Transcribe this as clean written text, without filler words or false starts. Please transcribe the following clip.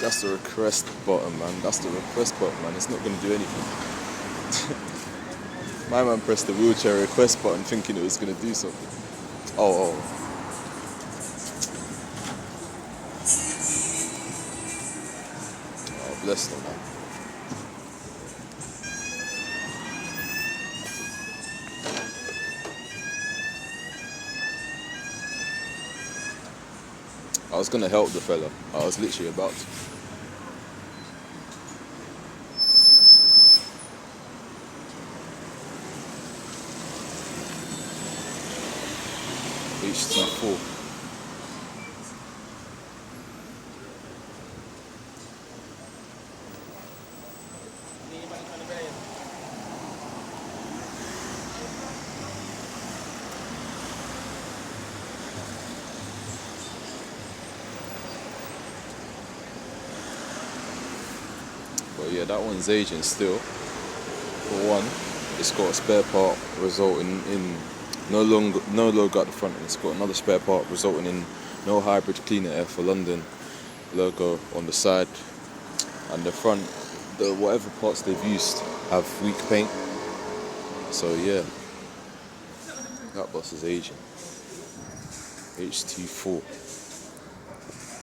That's the request button, man. That's the request button, man. It's not gonna do anything. My man pressed the wheelchair request button thinking it was gonna do something. Oh. Oh, bless them, man. I was gonna help the fella. I was literally about to. HT4. But yeah, that one's aging still. For one, it's got a spare part resulting in no logo at the front, and it's got another spare part resulting in no hybrid cleaner air for London logo on the side, and the front, the whatever parts they've used have weak paint. So yeah, that bus is aging. HT4.